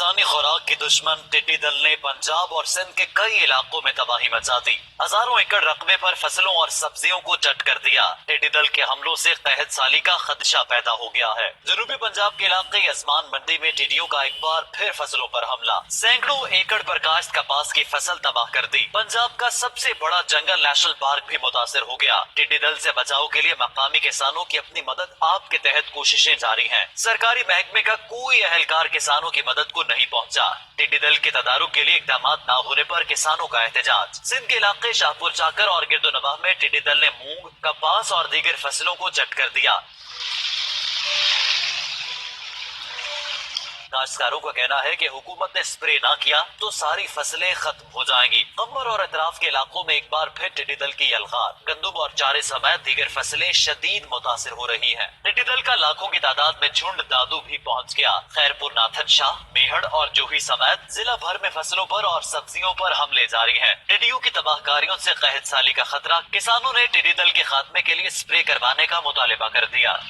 इंसानी खुराक की दुश्मन टिड्डी दल ने पंजाब और सिंध के कई इलाकों में तबाही मचा दी। हजारों एकड़ रकबे पर फसलों और सब्जियों को चट कर दिया। टिड्डी दल के हमलों से कहत साली का खदशा पैदा हो गया है। जनूबी पंजाब के इलाके यजमान मंडी में टिड्डियों का एक बार फिर फसलों पर हमला। सैकड़ों एकड़ पर काश्त कपास की फसल तबाह कर दी। पंजाब का सबसे बड़ा जंगल नेशनल पार्क भी मुतासिर हो गया। टिड्डी दल से बचाव के लिए मकामी किसानों की अपनी मदद आप के तहत कोशिशें जारी हैं। सरकारी महकमे का कोई अहलकार किसानों की मदद को नहीं पहुंचा। टिड्डी दल के तदारुक के लिए इकदाम न होने पर किसानों का एहतजाज। सिंध के इलाके शाहपुर चाकर और गिरदोनवाह में टिड्डी दल ने मूंग, कपास और दीगर फसलों को चट कर दिया। काश्तकारों का कहना है कि हुकूमत ने स्प्रे ना किया तो सारी फसलें खत्म हो जाएंगी। कमर और अतराफ के इलाकों में एक बार फिर टिड्डी दल की यलगार। गंदुम और चारे समेत दीगर फसलें शदीद मुतासिर हो रही हैं। टिड्डी दल का लाखों की तादाद में झुंड दादू भी पहुंच गया। खैरपुर, नाथन शाह, मेहड़ और जूही समेत जिला भर में फसलों पर और सब्जियों पर हमले जारी हैं। टिड्डियों की तबाहकारियों से कहत साली का खतरा। किसानों ने टिड्डी दल के खात्मे के लिए स्प्रे करवाने का मुतालबा कर दिया।